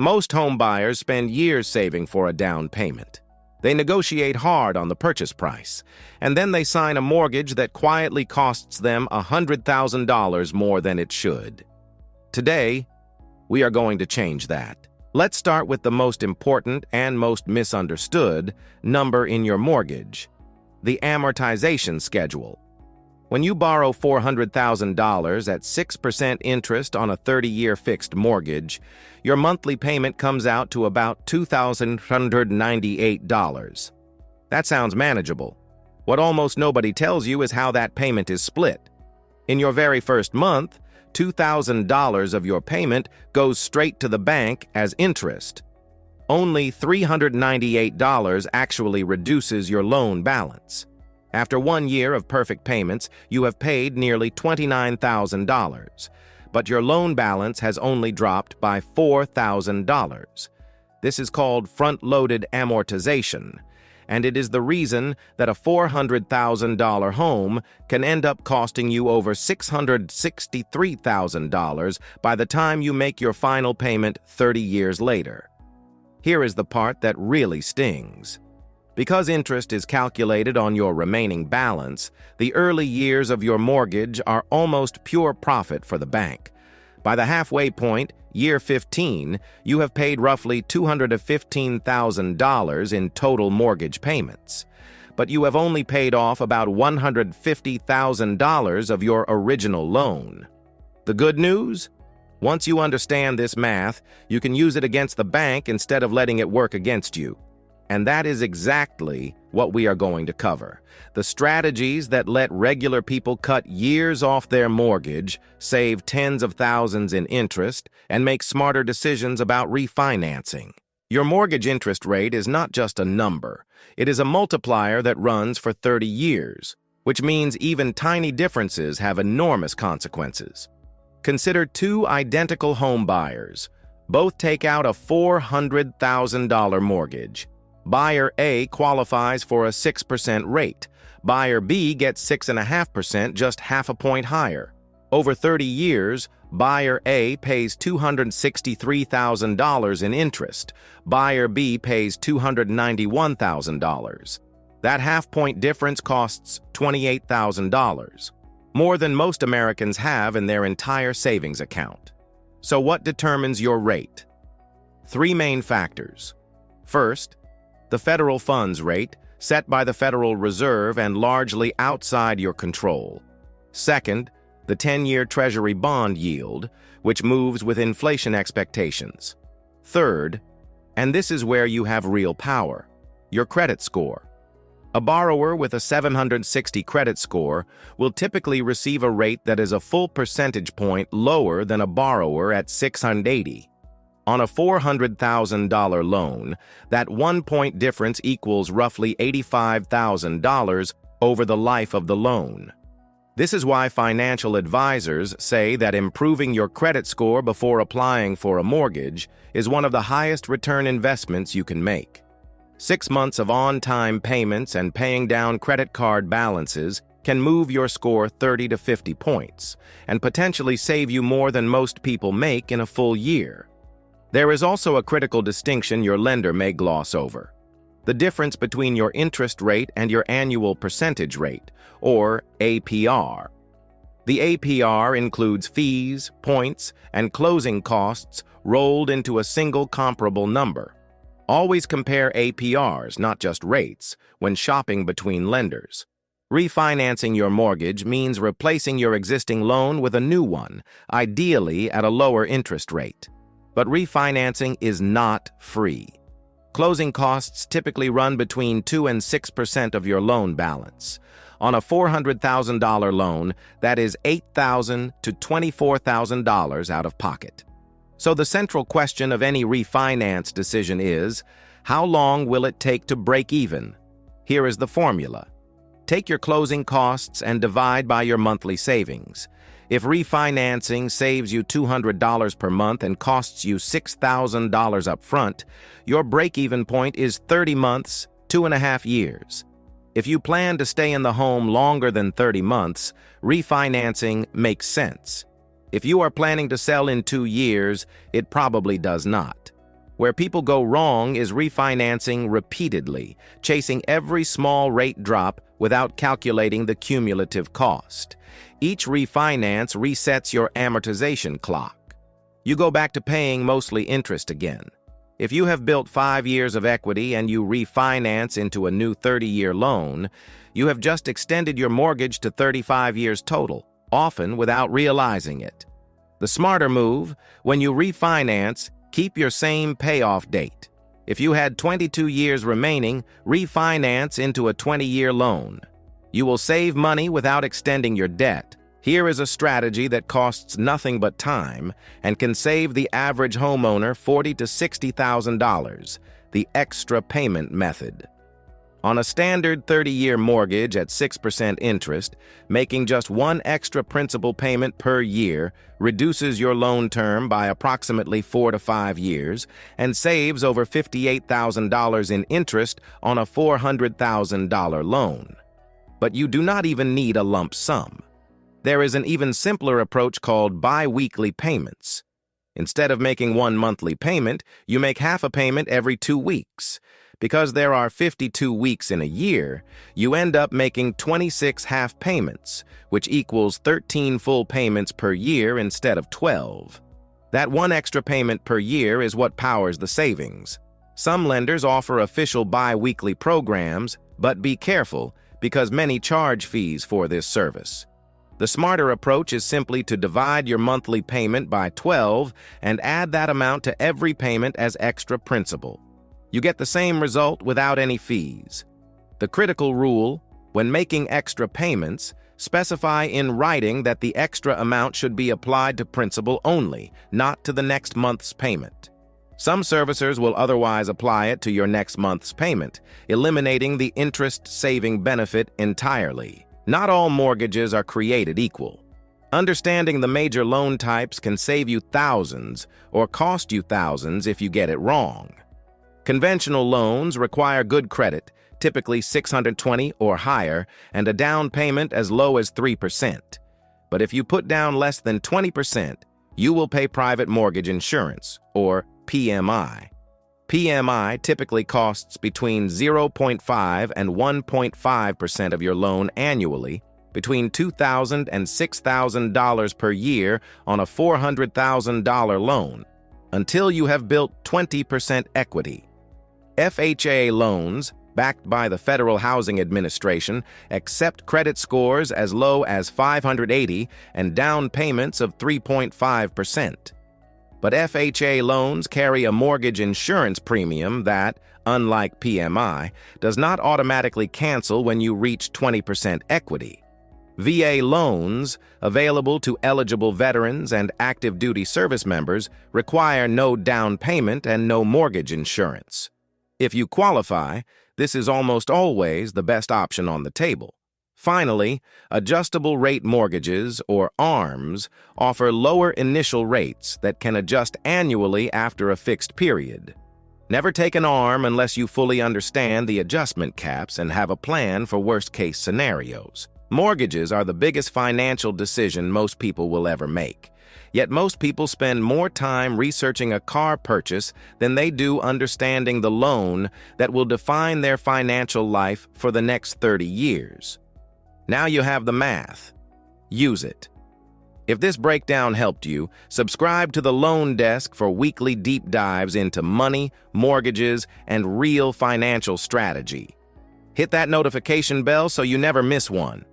Most home buyers spend years saving for a down payment. They negotiate hard on the purchase price, and then they sign a mortgage that quietly costs them $100,000 more than it should. Today, we are going to change that. Let's start with the most important and most misunderstood number in your mortgage: the amortization schedule. When you borrow $400,000 at 6% interest on a 30-year fixed mortgage, your monthly payment comes out to about $2,198. That sounds manageable. What almost nobody tells you is how that payment is split. In your very first month, $2,000 of your payment goes straight to the bank as interest. Only $398 actually reduces your loan balance. After 1 year of perfect payments, you have paid nearly $29,000, but your loan balance has only dropped by $4,000. This is called front-loaded amortization, and it is the reason that a $400,000 home can end up costing you over $663,000 by the time you make your final payment 30 years later. Here is the part that really stings. Because interest is calculated on your remaining balance, the early years of your mortgage are almost pure profit for the bank. By the halfway point, year 15, you have paid roughly $215,000 in total mortgage payments. But you have only paid off about $150,000 of your original loan. The good news? Once you understand this math, you can use it against the bank instead of letting it work against you. And that is exactly what we are going to cover. The strategies that let regular people cut years off their mortgage, save tens of thousands in interest, and make smarter decisions about refinancing. Your mortgage interest rate is not just a number. It is a multiplier that runs for 30 years, which means even tiny differences have enormous consequences. Consider two identical home buyers. Both take out a $400,000 mortgage. Buyer A qualifies for a 6% rate. Buyer B gets 6.5%, just half a point higher. Over 30 years, Buyer A pays $263,000 in interest. Buyer B pays $291,000. That half-point difference costs $28,000, more than most Americans have in their entire savings account. So what determines your rate? Three main factors. First, the federal funds rate, set by the Federal Reserve and largely outside your control. Second, the 10-year Treasury bond yield, which moves with inflation expectations. Third, and this is where you have real power, your credit score. A borrower with a 760 credit score will typically receive a rate that is a full percentage point lower than a borrower at 680. On a $400,000 loan, that 1-point difference equals roughly $85,000 over the life of the loan. This is why financial advisors say that improving your credit score before applying for a mortgage is one of the highest return investments you can make. 6 months of on-time payments and paying down credit card balances can move your score 30 to 50 points and potentially save you more than most people make in a full year. There is also a critical distinction your lender may gloss over: the difference between your interest rate and your annual percentage rate, or APR. The APR includes fees, points, and closing costs rolled into a single comparable number. Always compare APRs, not just rates, when shopping between lenders. Refinancing your mortgage means replacing your existing loan with a new one, ideally at a lower interest rate. But refinancing is not free. Closing costs typically run between 2 and 6% of your loan balance. On a $400,000 loan, that is $8,000 to $24,000 out of pocket. So the central question of any refinance decision is, how long will it take to break even? Here is the formula. Take your closing costs and divide by your monthly savings. If refinancing saves you $200 per month and costs you $6,000 up front, your break-even point is 30 months, 2.5 years. If you plan to stay in the home longer than 30 months, refinancing makes sense. If you are planning to sell in 2 years, it probably does not. Where people go wrong is refinancing repeatedly, chasing every small rate drop without calculating the cumulative cost. Each refinance resets your amortization clock. You go back to paying mostly interest again. If you have built 5 years of equity and you refinance into a new 30-year loan, you have just extended your mortgage to 35 years total, often without realizing it. The smarter move, when you refinance, keep your same payoff date. If you had 22 years remaining, refinance into a 20-year loan. You will save money without extending your debt. Here is a strategy that costs nothing but time and can save the average homeowner $40,000 to $60,000, the extra payment method. On a standard 30-year mortgage at 6% interest, making just one extra principal payment per year reduces your loan term by approximately 4 to 5 years and saves over $58,000 in interest on a $400,000 loan. But you do not even need a lump sum. There is an even simpler approach called bi-weekly payments. Instead of making one monthly payment, you make half a payment every 2 weeks. Because there are 52 weeks in a year, you end up making 26 half payments, which equals 13 full payments per year instead of 12. That one extra payment per year is what powers the savings. Some lenders offer official bi-weekly programs, but be careful because many charge fees for this service. The smarter approach is simply to divide your monthly payment by 12 and add that amount to every payment as extra principal. You get the same result without any fees. The critical rule, when making extra payments, specify in writing that the extra amount should be applied to principal only, not to the next month's payment. Some servicers will otherwise apply it to your next month's payment, eliminating the interest-saving benefit entirely. Not all mortgages are created equal. Understanding the major loan types can save you thousands or cost you thousands if you get it wrong. Conventional loans require good credit, typically 620 or higher, and a down payment as low as 3%. But if you put down less than 20%, you will pay private mortgage insurance, or PMI. PMI typically costs between 0.5 and 1.5% of your loan annually, between $2,000 and $6,000 per year on a $400,000 loan, until you have built 20% equity. FHA loans, backed by the Federal Housing Administration, accept credit scores as low as 580 and down payments of 3.5%. But FHA loans carry a mortgage insurance premium that, unlike PMI, does not automatically cancel when you reach 20% equity. VA loans, available to eligible veterans and active duty service members, require no down payment and no mortgage insurance. If you qualify, this is almost always the best option on the table. Finally, adjustable rate mortgages, or ARMs, offer lower initial rates that can adjust annually after a fixed period. Never take an ARM unless you fully understand the adjustment caps and have a plan for worst-case scenarios. Mortgages are the biggest financial decision most people will ever make. Yet most people spend more time researching a car purchase than they do understanding the loan that will define their financial life for the next 30 years. Now you have the math. Use it. If this breakdown helped you, subscribe to the Loan Desk for weekly deep dives into money, mortgages, and real financial strategy. Hit that notification bell so you never miss one.